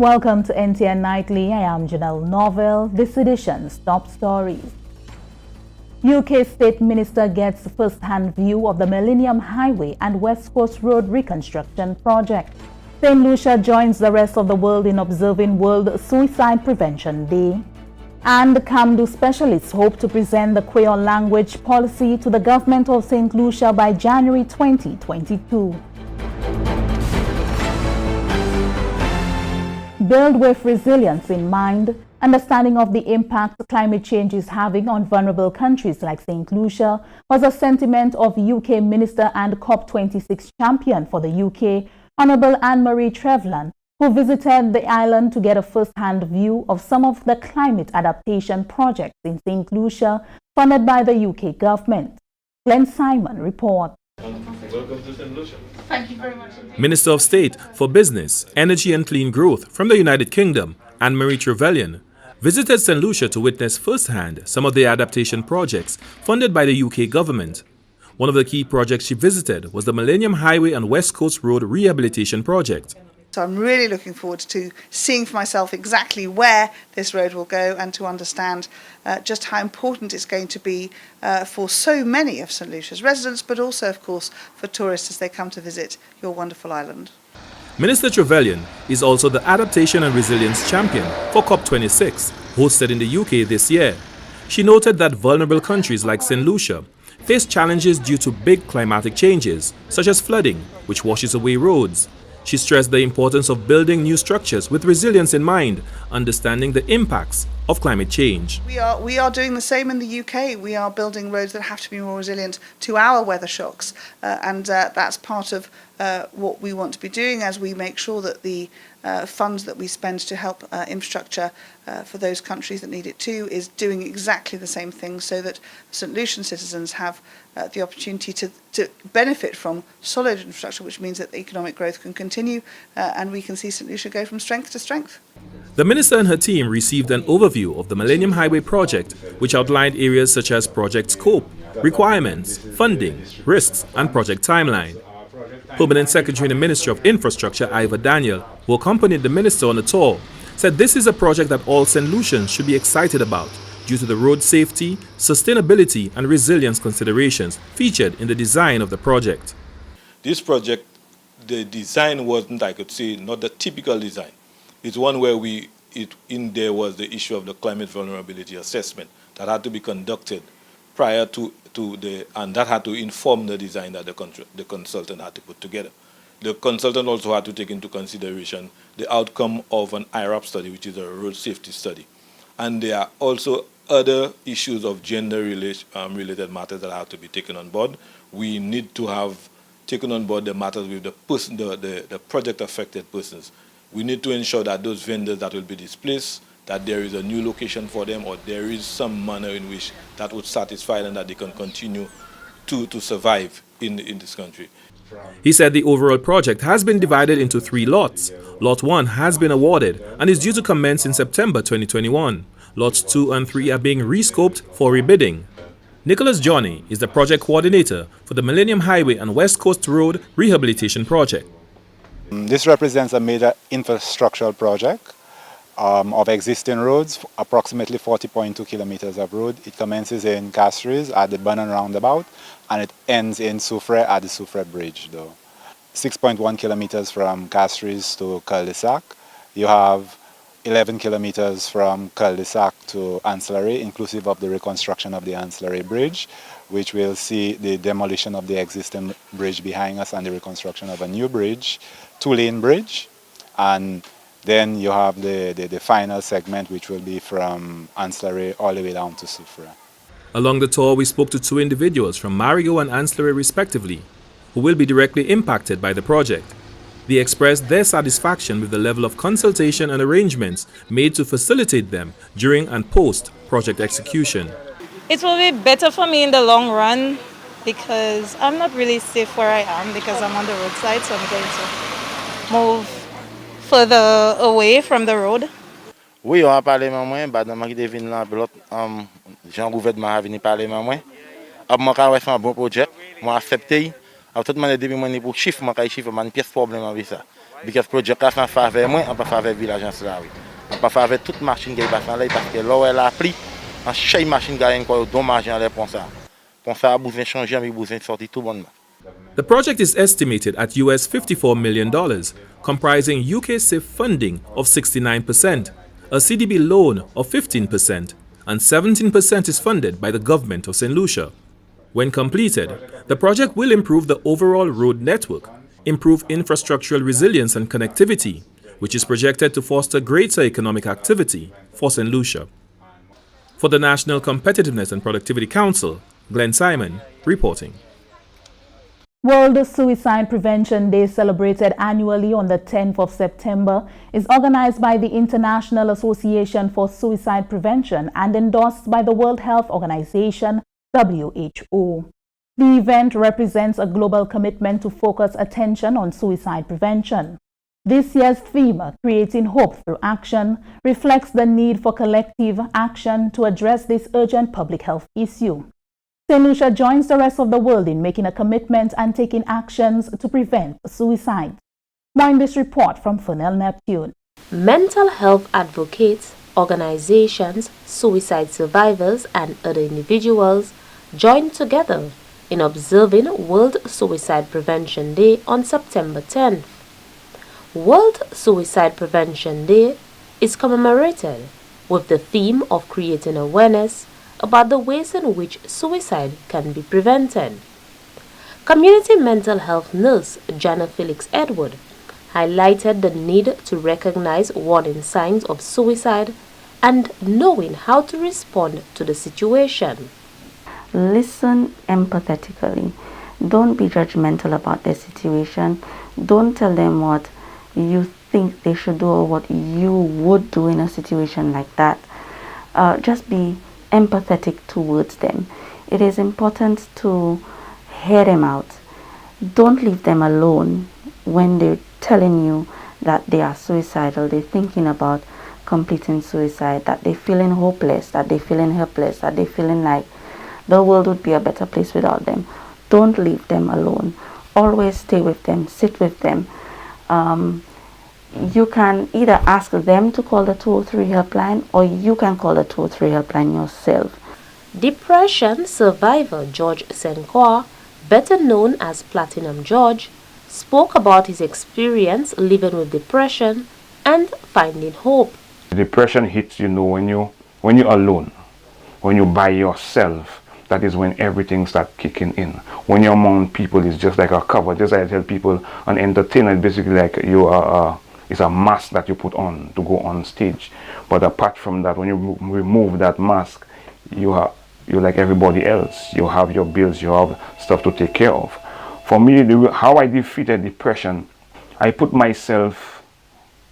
Welcome to NTN Nightly. I am Janelle Novell. This edition's top stories. UK State Minister gets first-hand view of the Millennium Highway and West Coast Road reconstruction project. St. Lucia joins the rest of the world in observing World Suicide Prevention Day. And Kamdu specialists hope to present the Creole language policy to the government of St. Lucia by January 2022. Build with resilience in mind. Understanding of the impact climate change is having on vulnerable countries like St. Lucia was a sentiment of UK Minister and COP26 champion for the UK, Honourable Anne-Marie Trevelyan, who visited the island to get a first-hand view of some of the climate adaptation projects in St. Lucia funded by the UK government. Glenn Simon reports. Welcome to St. Lucia. Thank you very much. Minister of State for Business, Energy and Clean Growth from the United Kingdom, Anne-Marie Trevelyan, visited St. Lucia to witness firsthand some of the adaptation projects funded by the UK government. One of the key projects she visited was the Millennium Highway and West Coast Road Rehabilitation Project. So I'm really looking forward to seeing for myself exactly where this road will go and to understand just how important it's going to be for so many of St. Lucia's residents, but also, of course, for tourists as they come to visit your wonderful island. Minister Trevelyan is also the Adaptation and Resilience Champion for COP26, hosted in the UK this year. She noted that vulnerable countries like St. Lucia face challenges due to big climatic changes, such as flooding, which washes away roads. She stressed the importance of building new structures with resilience in mind, understanding the impacts of climate change. We are doing the same in the UK. We are building roads that have to be more resilient to our weather shocks, and that's part of what we want to be doing as we make sure that the funds that we spend to help infrastructure for those countries that need it too is doing exactly the same thing, so that St. Lucian citizens have the opportunity to benefit from solid infrastructure, which means that economic growth can continue and we can see St. Lucia go from strength to strength. The minister and her team received an overview of the Millennium Highway project, which outlined areas such as project scope, requirements, funding, risks, and project timeline. Permanent Secretary in the Ministry of Infrastructure, Ivor Daniel, who accompanied the minister on the tour, said this is a project that all St. Lucians should be excited about due to the road safety, sustainability, and resilience considerations featured in the design of the project. This project, the design wasn't, I could say, not the typical design. It's one where there was the issue of the climate vulnerability assessment that had to be conducted prior and that had to inform the design that the consultant had to put together. The consultant also had to take into consideration the outcome of an IRAP study, which is a road safety study. And there are also other issues of gender-related matters that have to be taken on board. We need to have taken on board the matters with the project-affected persons. We need to ensure that those vendors that will be displaced, that there is a new location for them, or there is some manner in which that would satisfy them, that they can continue to survive in this country. He said the overall project has been divided into 3 lots. Lot 1 has been awarded and is due to commence in September 2021. Lots 2 and 3 are being rescoped for rebidding. Nicholas Johnny is the project coordinator for the Millennium Highway and West Coast Road Rehabilitation Project. This represents a major infrastructural project of existing roads, approximately 40.2 kilometers of road. It commences in Castries at the Bunnan roundabout and it ends in Soufrière at the Soufrière Bridge, though. 6.1 kilometers from Castries to Cul-de-Sac. You have 11 kilometers from Cul-de-Sac to Ancillary, inclusive of the reconstruction of the Ancillary Bridge, which will see the demolition of the existing bridge behind us and the reconstruction of a new bridge, 2-lane bridge. And then you have the final segment, which will be from Ancillary all the way down to Soufrière. Along the tour, we spoke to 2 individuals from Marigot and Ancillary respectively, who will be directly impacted by the project. They expressed their satisfaction with the level of consultation and arrangements made to facilitate them during and post-project execution. It will be better for me in the long run because I'm not really safe where I am because I'm on the roadside, so I'm going to move further away from the road. Oui, on a parlé avec moi, bah dans ma qui devine là, l'autre Jean gouvernement a venu parler avec moi. Après moi quand fait un bon projet, moi accepté. Alors tout le monde depuis moi pour chiffre, moi chiffre, man pièce problème avec ça. Because projet a fait faveur moi, on pas faveur village là oui. On pas faveur toute machine qui va faire là parce que l'eau elle a pris, en chaque machine qui a encore dommage en les pour ça. Pour ça a besoin changer, mais besoin sortir tout bonnement. The project is estimated at US $54 million, comprising UK SIF funding of 69%, a CDB loan of 15%, and 17% is funded by the government of St. Lucia. When completed, the project will improve the overall road network, improve infrastructural resilience and connectivity, which is projected to foster greater economic activity for St. Lucia. For the National Competitiveness and Productivity Council, Glenn Simon reporting. World Suicide Prevention Day, celebrated annually on the 10th of September, is organized by the International Association for Suicide Prevention and endorsed by the World Health Organization, WHO. The event represents a global commitment to focus attention on suicide prevention. This year's theme, Creating Hope Through Action, reflects the need for collective action to address this urgent public health issue. St. Lucia joins the rest of the world in making a commitment and taking actions to prevent suicide. More in this report from Fernell Neptune. Mental health advocates, organizations, suicide survivors, and other individuals joined together in observing World Suicide Prevention Day on September 10th. World Suicide Prevention Day is commemorated with the theme of creating awareness about the ways in which suicide can be prevented. Community mental health nurse Jana Felix Edward highlighted the need to recognize warning signs of suicide and knowing how to respond to the situation. Listen empathetically. Don't be judgmental about their situation. Don't tell them what you think they should do or what you would do in a situation like that. Just be empathetic towards them. It is important to hear them out. Don't leave them alone when they're telling you that they are suicidal, they're thinking about completing suicide, that they're feeling hopeless, that they're feeling helpless, that they're feeling like the world would be a better place without them. Don't leave them alone. Always stay with them, sit with them. You can either ask them to call the 203 helpline or you can call the 203 helpline yourself. Depression survivor George Senkwa, better known as Platinum George, spoke about his experience living with depression and finding hope. Depression hits when you're alone, when you're by yourself. That is when everything starts kicking in. When you're among people, it's just like a cover. Just like I tell people, an entertainer is basically like you are. It's a mask that you put on to go on stage. But apart from that, when you remove that mask, you're like everybody else. You have your bills, you have stuff to take care of. For me, how I defeated depression, I put myself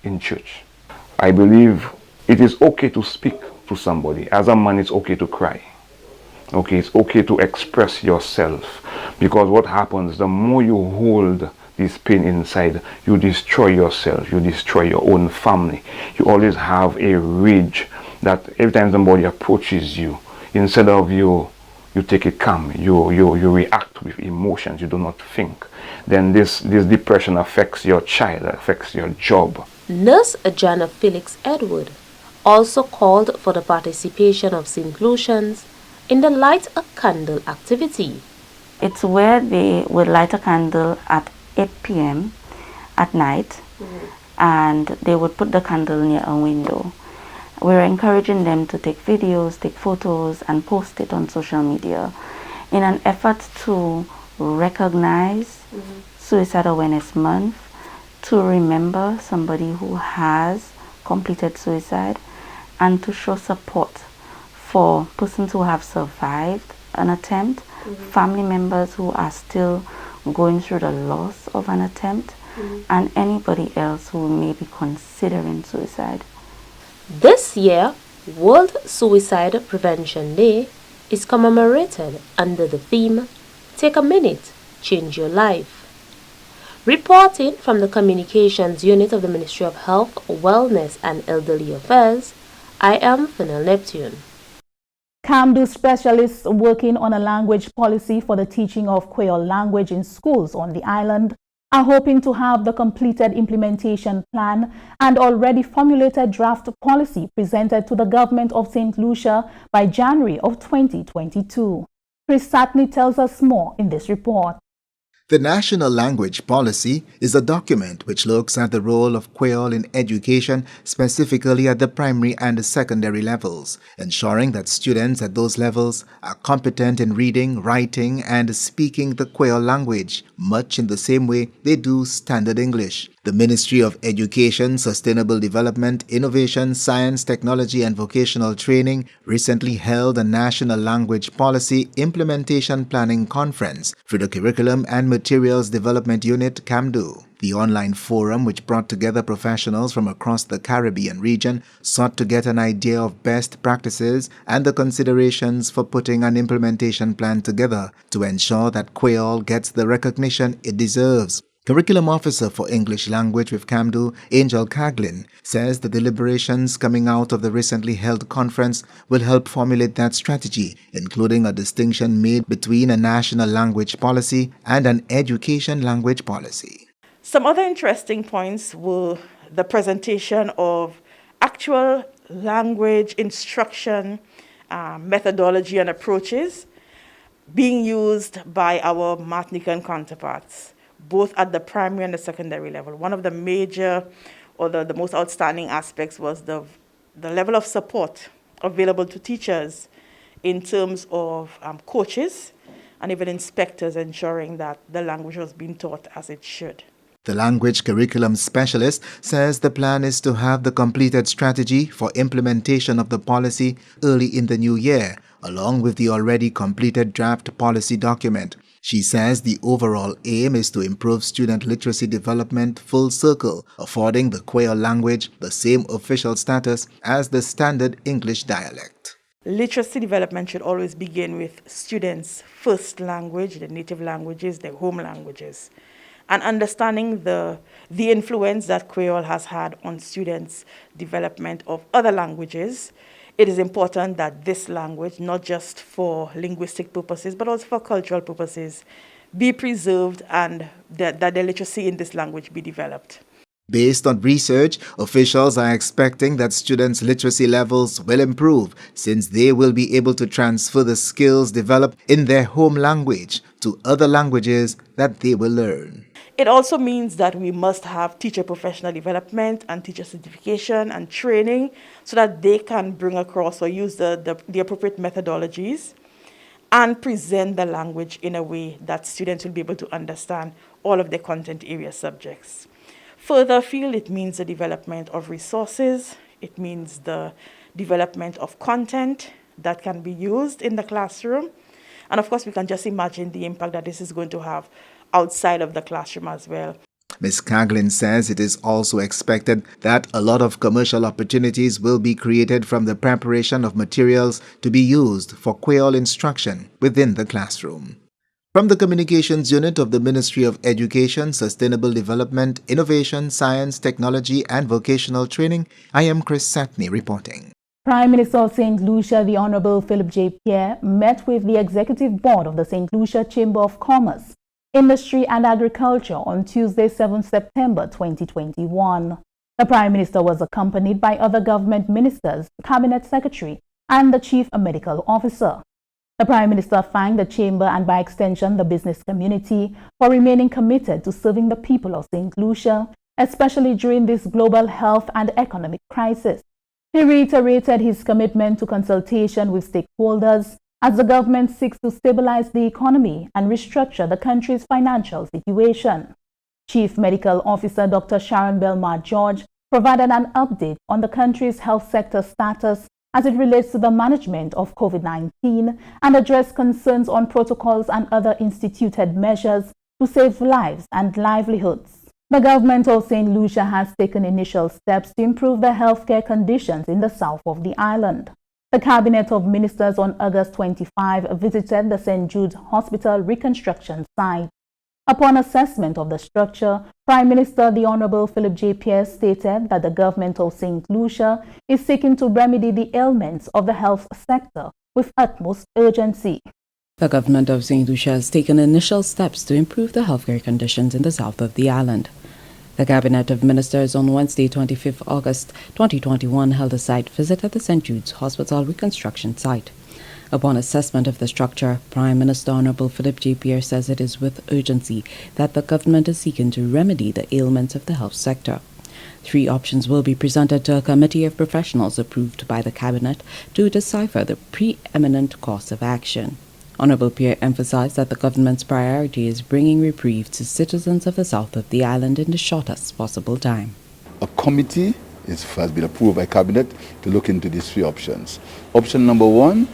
in church. I believe it is okay to speak to somebody. As a man, it's okay to cry. Okay, it's okay to express yourself. Because what happens, the more you hold this pain inside, you destroy yourself, you destroy your own family. You always have a rage that every time somebody approaches you, instead of you take it calm, you react with emotions, you do not think. Then this depression affects your child, affects your job. Nurse Jana Felix Edward also called for the participation of St. Lucians in the Light a Candle activity. It's where they would light a candle at 8 p.m. at night, and they would put the candle near a window. We're encouraging them to take videos, take photos, and post it on social media in an effort to recognize Suicide Awareness Month, to remember somebody who has completed suicide, and to show support for persons who have survived an attempt, family members who are still going through the loss of an attempt, and anybody else who may be considering suicide. This year, World Suicide Prevention Day is commemorated under the theme, Take a Minute, Change Your Life. Reporting from the Communications Unit of the Ministry of Health, Wellness and Elderly Affairs, I am Fernell Neptune. Kamdu specialists working on a language policy for the teaching of Creole language in schools on the island are hoping to have the completed implementation plan and already formulated draft policy presented to the government of St. Lucia by January of 2022. Chris Satney tells us more in this report. The National Language Policy is a document which looks at the role of Creole in education, specifically at the primary and secondary levels, ensuring that students at those levels are competent in reading, writing, and speaking the Creole language, much in the same way they do standard English. The Ministry of Education, Sustainable Development, Innovation, Science, Technology and Vocational Training recently held a National Language Policy Implementation Planning Conference for the Curriculum and Materials Development Unit, CAMDU. The online forum, which brought together professionals from across the Caribbean region, sought to get an idea of best practices and the considerations for putting an implementation plan together to ensure that Creole gets the recognition it deserves. Curriculum Officer for English Language with CAMDU, Angel Caglin, says the deliberations coming out of the recently held conference will help formulate that strategy, including a distinction made between a national language policy and an education language policy. Some other interesting points were the presentation of actual language instruction, methodology and approaches being used by our Martinican counterparts, both at the primary and the secondary level. One of the major or the most outstanding aspects was the level of support available to teachers in terms of coaches and even inspectors, ensuring that the language was being taught as it should. The language curriculum specialist says the plan is to have the completed strategy for implementation of the policy early in the new year, along with the already completed draft policy document. She says the overall aim is to improve student literacy development full circle, affording the Creole language the same official status as the standard English dialect. Literacy development should always begin with students' first language, their native languages, their home languages, and understanding the influence that Creole has had on students' development of other languages. It is important that this language, not just for linguistic purposes, but also for cultural purposes, be preserved and that the literacy in this language be developed. Based on research, officials are expecting that students' literacy levels will improve since they will be able to transfer the skills developed in their home language to other languages that they will learn. It also means that we must have teacher professional development and teacher certification and training so that they can bring across or use the appropriate methodologies and present the language in a way that students will be able to understand all of their content area subjects. Further afield, it means the development of resources, it means the development of content that can be used in the classroom, and of course we can just imagine the impact that this is going to have outside of the classroom as well. Ms. Caglin says it is also expected that a lot of commercial opportunities will be created from the preparation of materials to be used for Creole instruction within the classroom. From the Communications Unit of the Ministry of Education, Sustainable Development, Innovation, Science, Technology and Vocational Training, I am Chris Satney reporting. Prime Minister of St. Lucia, the Honorable Philip J. Pierre, met with the Executive Board of the St. Lucia Chamber of Commerce, Industry and Agriculture on Tuesday, 7 September 2021. The Prime Minister was accompanied by other government ministers, Cabinet Secretary, and the Chief Medical Officer. The Prime Minister thanked the Chamber and by extension the business community for remaining committed to serving the people of St. Lucia, especially during this global health and economic crisis. He reiterated his commitment to consultation with stakeholders as the government seeks to stabilize the economy and restructure the country's financial situation. Chief Medical Officer Dr. Sharon Belmar George provided an update on the country's health sector status as it relates to the management of COVID-19 and addressed concerns on protocols and other instituted measures to save lives and livelihoods. The government of St. Lucia has taken initial steps to improve the healthcare conditions in the south of the island. The Cabinet of Ministers on August 25 visited the St. Jude's Hospital reconstruction site. Upon assessment of the structure, Prime Minister the Honorable Philip J. Pierre stated that the government of St. Lucia is seeking to remedy the ailments of the health sector with utmost urgency. The government of St. Lucia has taken initial steps to improve the healthcare conditions in the south of the island. The Cabinet of Ministers on Wednesday, 25th August 2021 held a site visit at the St. Jude's Hospital reconstruction site. Upon assessment of the structure, Prime Minister Honorable Philip J. Pierre says it is with urgency that the government is seeking to remedy the ailments of the health sector. 3 options will be presented to a committee of professionals approved by the Cabinet to decipher the preeminent course of action. Honorable Pierre emphasized that the government's priority is bringing reprieve to citizens of the south of the island in the shortest possible time. A committee has been approved by Cabinet to look into these 3 options. Option number 1,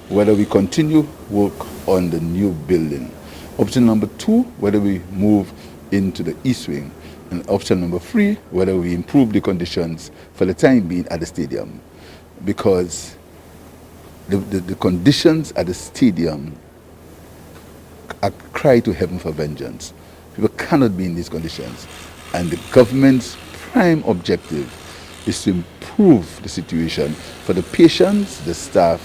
whether we continue work on the new building. Option number 2, whether we move into the east wing. And option number 3, whether we improve the conditions for the time being at the stadium. Because the conditions at the stadium are cry to heaven for vengeance. People cannot be in these conditions. And the government's prime objective is to improve the situation for the patients, the staff,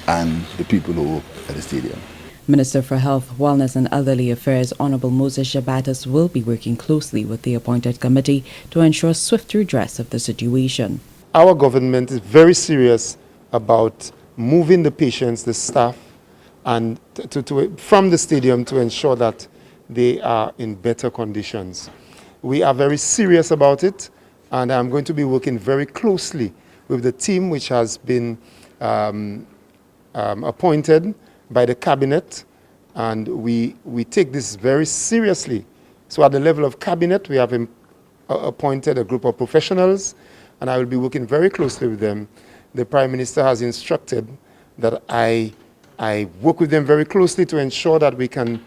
and the people who work at the stadium. Minister for Health, Wellness and Elderly Affairs Honorable Moses Jabatis will be working closely with the appointed committee to ensure swift redress of the situation. Our government is very serious about moving the patients, the staff, and from the stadium to ensure that they are in better conditions. We are very serious about it, and I'm going to be working very closely with the team which has been appointed by the Cabinet, and we take this very seriously. So at the level of Cabinet, we have appointed a group of professionals, and I will be working very closely with them. The Prime Minister has instructed that I work with them very closely to ensure that we can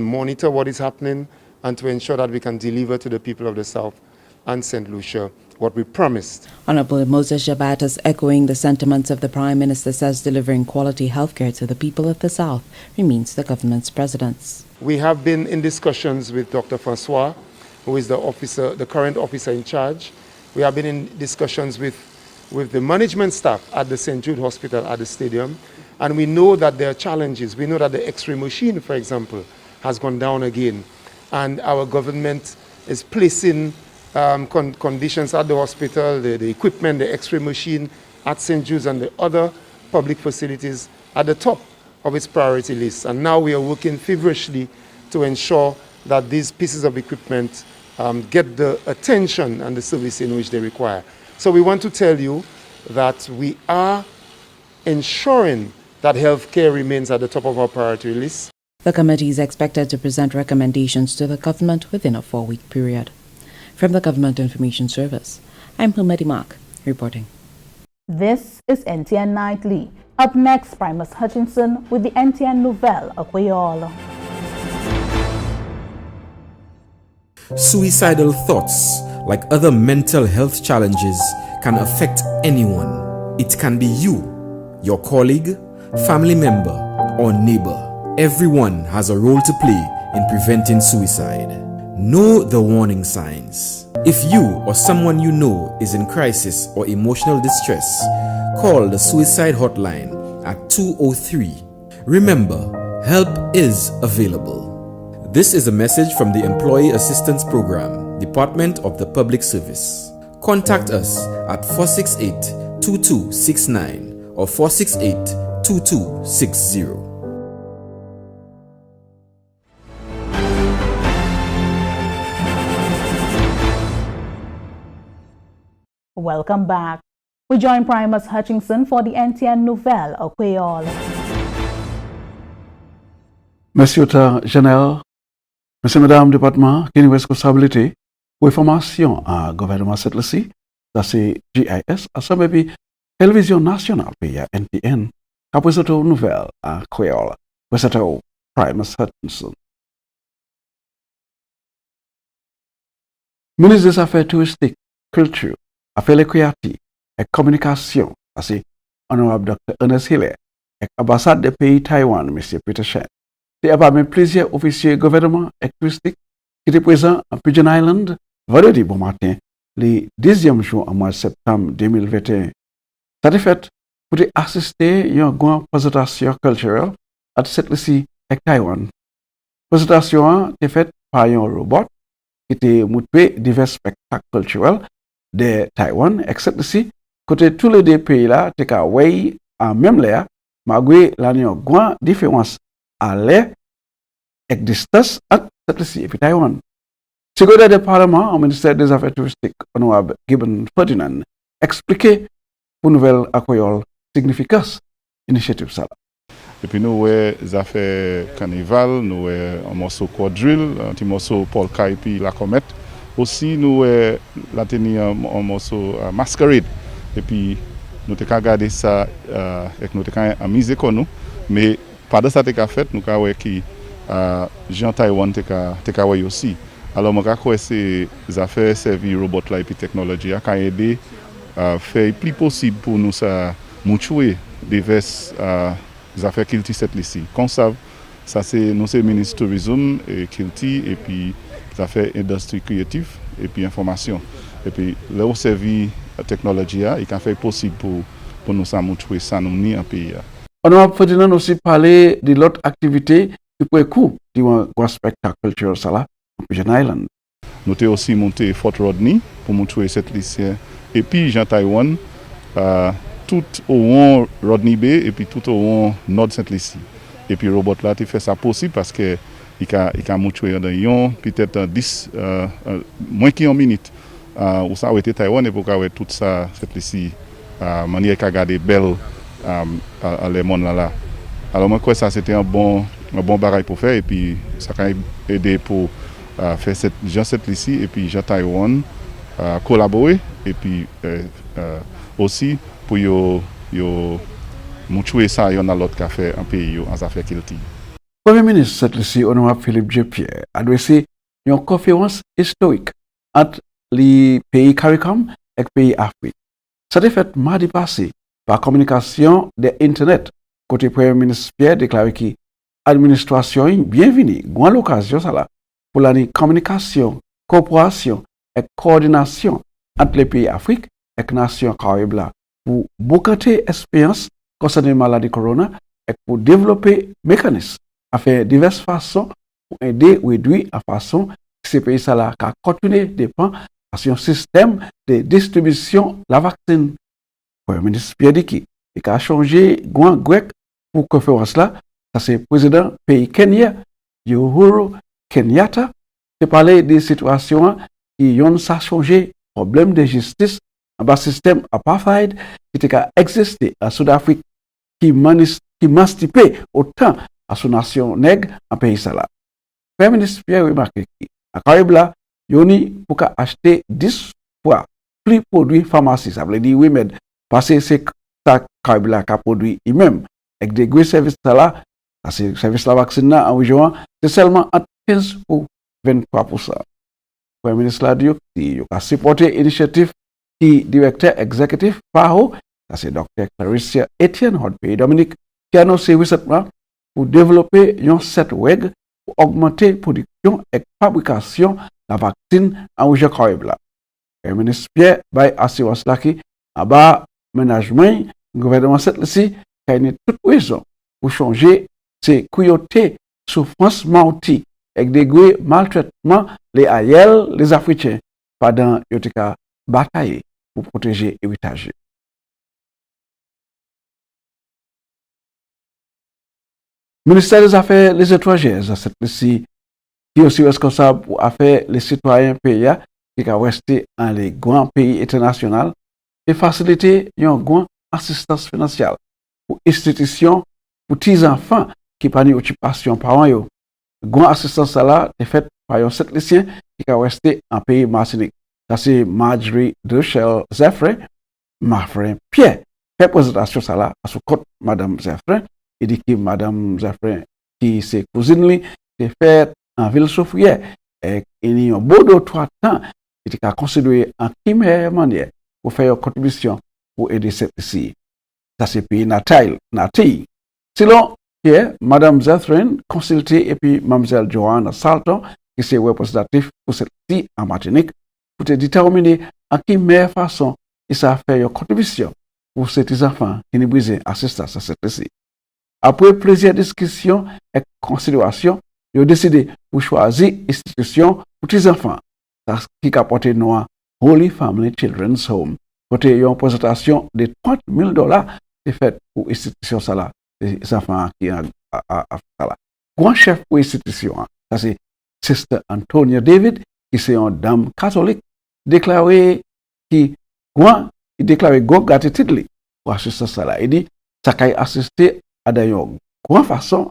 monitor what is happening and to ensure that we can deliver to the people of the South and St. Lucia what we promised. Honorable Moses Jabatis, echoing the sentiments of the Prime Minister, says delivering quality healthcare to the people of the South remains the government's precedence. We have been in discussions with Dr. Francois, who is the current officer in charge. We have been in discussions with the management staff at the St. Jude Hospital at the stadium, and we know that there are challenges. We know that the X-ray machine, for example, has gone down again, and our government is placing conditions at the hospital, the equipment, the X-ray machine at St. Jude's and the other public facilities at the top of its priority list. And now we are working feverishly to ensure that these pieces of equipment get the attention and the service in which they require. So we want to tell you that we are ensuring that healthcare remains at the top of our priority list. The committee is expected to present recommendations to the government within a 4-week period. From the Government Information Service, I'm Humedi Mark reporting. This is NTN Nightly. Up next, Primus Hutchinson with the NTN Nouvelle Aquayol. Suicidal thoughts, like other mental health challenges, can affect anyone. It can be you, your colleague, family member, or neighbor. Everyone has a role to play in preventing suicide. Know the warning signs. If you or someone you know is in crisis or emotional distress, call the suicide hotline at 203. Remember, help is available. This is a message from the Employee Assistance Program, Department of the Public Service. Contact us at 468-2269 or 468-2260. Welcome back. We join Primus Hutchinson for the NTN Nouvelle Aquayol. Monsieur Général, Monsieur Madame Département, qui est responsabilité pour information à gouvernement cette là-ci, ça c'est GIS, à ça même télévision nationale pays NTN, à présenter une nouvelle à Aquayol, présenter Primus Hutchinson. Ministre des Affaires touristiques, culture, Affaires créatives et communication, c'est Honorable Dr. Ernest Hiller, et ambassade des pays Taïwan, M. Peter Shen. Il y a même plusieurs officiers gouvernement et touristiques qui étaient présents à Pigeon Island vendredi bon matin, le 10e jour en mois de septembre 2021. Ça a fait pour assister à une grande présentation culturelle at Setlisi et Taiwan. Présentation est faite par un robot qui était montré divers spectacles culturels de Taïwan, except ici, côté tous les deux pays là, t'es qu'à way en même l'air, malgré la grande différence à l'air et distance entre Setlisi et puis Taïwan. Secrétaire du Parlement au ministère des Affaires touristiques, honorable Gibbon Ferdinand, expliqué pour nouvelle accueil significance initiative ça. Et puis nous avons des affaires carnival, nous avons un morceau quadrille, un petit morceau Paul Kaipi, la comète. Aussi nous avons un morceau masquerade. Et puis nous avons regardé ça et nous avons amusé avec nous. Mais pendant ça nous avons fait, nous avons vu que Jean Taïwan aussi. Alors je crois que ces affaires services robots et technologie qui ont aidé à faire plus possible pour nous ça mutuer diverses affaires Kilti cette ici. Comme ça c'est nous c'est ministre tourisme et Kilti et puis ça fait industrie créative et puis information. Et puis là au service technologie il can faire possible pour nous ça mutuer ça nous ni en pays. On a Ferdinand aussi parlé de l'autre activité qui peut coup du spectacle culturel ça là. Island. Nous avons aussi monté Fort Rodney pour montrer cette lycée. Et puis, Jean Taïwan, tout au Rodney Bay et puis tout au Nord Saint-Lucie. Et puis, le robot là, il fait ça possible parce qu'il a montré dans peut-être 10, moins qu'une minute. Où ça a été Taïwan et pour avoir tout ça, cette lycée, manière qu'à garder belle les mondes là. Alors, moi, je crois que ça, c'était un bon bagage pour faire et puis ça a aidé pour faire cette ici et puis Jean Taïwan collaborer et puis aussi pour yo montrer ça yon a l'autre café en pays en affaires Kilti. Premier ministre cette ici honorable Philippe J. Pierre adressé une conférence historique entre les pays CARICOM et les pays Afrique. Ça a été fait mardi passé par communication de Internet. Côté Premier ministre Pierre déclaré que l'administration bienvenue, grande occasion ça là pour la communication, coopération et coordination entre les pays d'Afrique et les nations caraïbes pour beaucoup d'expériences concernant la maladie corona et pour développer des mécanismes à faire diverses façons pour aider ou réduire la façon que ces pays là continuent de dépendre de un système de distribution de la vaccine. Le Premier ministre Pierre dit qu'il a changé grand grec pour conférence là, ça c'est le président pays Kenya, Uhuru Kenyatta, de parler des situations qui ont changé, problème de justice, un système apartheid qui existé à Sud-Afrique, qui mastipait autant à son nation nègre en pays ça là. Le Premier ministre Pierre remarqué qu'à Caraïbes là, yoni pour acheter 10 fois plus de produits pharmacie, ça veut dire oui, mais parce que c'est ça Caraïbes là qui produit lui-même, avec des gros services là, c'est service la vaccine en région, c'est seulement entre 15 ou 23%. Le Premier ministre l'a dit qu'il a supporté l'initiative qui directeur exécutif PAHO, c'est Dr. Clarissa Etienne, du pays Dominique, qui a annoncé récemment pour développer un set web pour augmenter la production et fabrication de la vaccine en région Caraïbes. Le Premier ministre Pierre Bay assurance là qui a bas management, le gouvernement cette-ci, qui a une toute raison pour changer ses cruautés, souffrances morties, avec des gros maltraitements, les aïeux, les Africains, pendant la bataille pour protéger l'héritage. Le ministère des Affaires étrangères, cette-ci, qui est aussi responsable pour faire les citoyens pays qui ont resté dans les grands pays internationaux et faciliter une grande assistance financière pour institutions, pour petits enfants qui n'ont pas d'occupation par an. Grande assistance là est faite par un sept lycéens qui ont resté en pays Martinique. Ça c'est Marjorie Duchel Zeffrin, ma frère Pierre. Fait présentation ça là à ce côté Madame Zeffrin. Il dit que Madame Zeffrin, qui c'est cousine, qui fait en ville Soufrière, et il y a un beau de 3 ans, il a considéré en qui meilleure manière pour faire une contribution pour aider cette ici. Ça c'est pays natal. Sinon, Madame Zeffrin consulté et puis Mademoiselle Joanna Salton, qui c'est représentatif pour cette ici en Martinique, pour te déterminer en qui meilleure façon il s'est fait une contribution pour ces enfants qui nous besoin assistance à cette ici. Après plusieurs discussions et considérations, ils ont décidé pour choisir institution pour les enfants, qui a porté nom Holy Family Children's Home. Côté une présentation de $30,000 est faite pour l'institution ça là, les enfants qui ont à là. Grand chef pour l'institution, ça c'est Sister Antonia David, qui c'est une dame catholique, déclaré gratitude pour assister ça là. Il dit ça a assisté à d'ailleurs grande façon,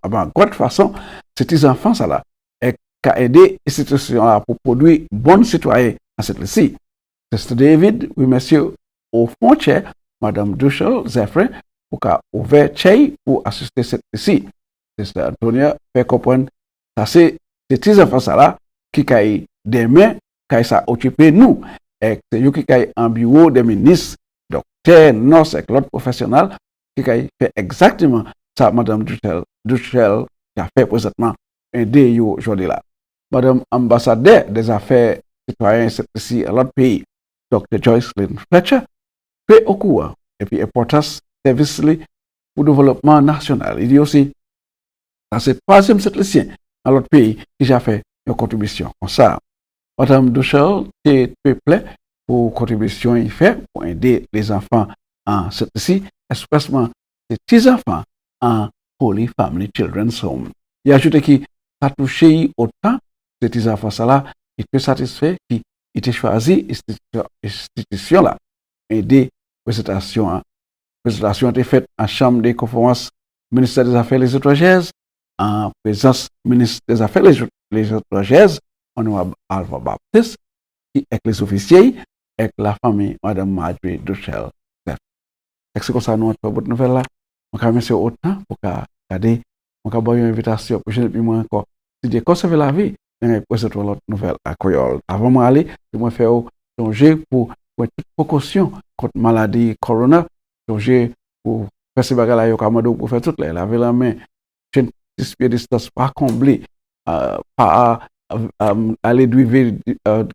ces enfants ça là, et qu'a aidé l'institution là pour produire bons citoyens à cette ci. Sister David, oui monsieur, au frontière, Madame Duchel Zephyr, pour qu'a ouvert Chay pour assister cette ci. Sister Antonia fait comprendre ça c'est ces enfants ça là qui caille demain, qui ça occupé nous, et c'est eux qui caille en bureau des ministres, docteurs, nurses et l'autre professionnel qui caille fait exactement ça Madame Duchel qui a fait présentement aider eux aujourd'hui là. Madame ambassadeur des affaires citoyennes ici à l'autre pays, Dr. Joycelyn Fletcher, fait au courant et puis importance service pour le développement national. Il dit aussi, dans ce troisième lycée à l'autre pays qui a fait une contribution comme ça. Madame Duchel est très plaît pour contribution qu'il fait pour aider les enfants en cette lycée, especially les petits enfants en Holy Family Children's Home. Il a ajouté qu'il a touché autant ces petits enfants là, il était satisfait qu'il ait choisi l'institution là, aider présentation. Présentation a été faite en chambre de conférence ministère des Affaires étrangères, en présence ministre des Affaires étrangères, honorable Alva Baptiste, et avec les officiers, avec la famille Madame Marjorie Duchel. C'est comme ça nous avons une nouvelle là. On a mis autant pour regarder, on a envoyé une invitation pour jeune puis moi encore. Si Dieu conserve la vie, on a présenté l'autre nouvelle à Coyol. Avant de aller, je vais faire changer pour toute précaution contre maladie corona, changer pour faire ces bagages là, pour faire tout là, laver la main, 10 pieds de distance, pas combler, pas aller driver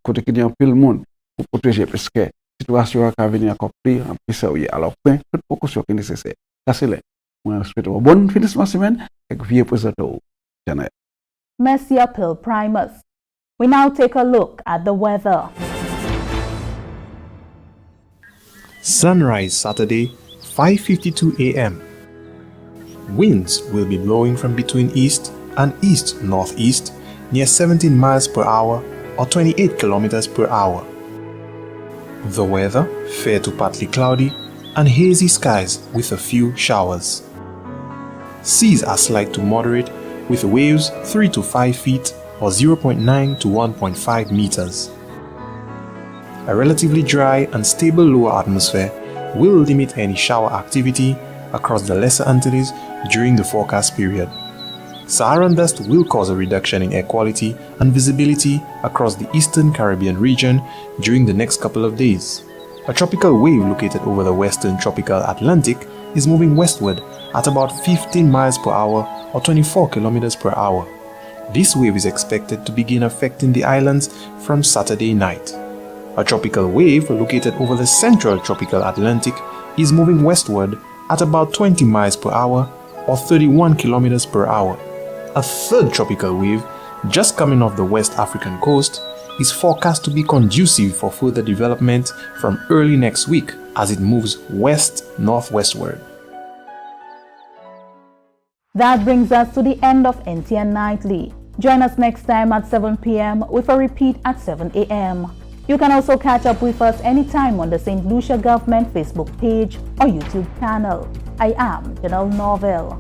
côté qui a plus le monde pour protéger parce que la situation va venir encore plus sérieux. Alors, toute précaution qui est nécessaire. Ça c'est là. On souhaite un bon finissement de semaine et que vous présentez au Janet. Merci Apple Primus. We now take a look at the weather. Sunrise Saturday, 5:52 a.m. Winds will be blowing from between east and east-northeast near 17 miles per hour or 28 kilometers per hour. The weather fair to partly cloudy and hazy skies with a few showers. Seas are slight to moderate with waves 3 to 5 feet or 0.9 to 1.5 meters. A relatively dry and stable lower atmosphere will limit any shower activity across the Lesser Antilles during the forecast period. Saharan dust will cause a reduction in air quality and visibility across the eastern Caribbean region during the next couple of days. A tropical wave located over the western tropical Atlantic is moving westward at about 15 miles per hour or 24 kilometers per hour. This wave is expected to begin affecting the islands from Saturday night. A tropical wave located over the central tropical Atlantic is moving westward at about 20 miles per hour or 31 kilometers per hour. A third tropical wave, just coming off the West African coast, is forecast to be conducive for further development from early next week as it moves west-northwestward. That brings us to the end of NTN Nightly. Join us next time at 7 p.m. with a repeat at 7 a.m. You can also catch up with us anytime on the St. Lucia Government Facebook page or YouTube channel. I am Janelle Norville.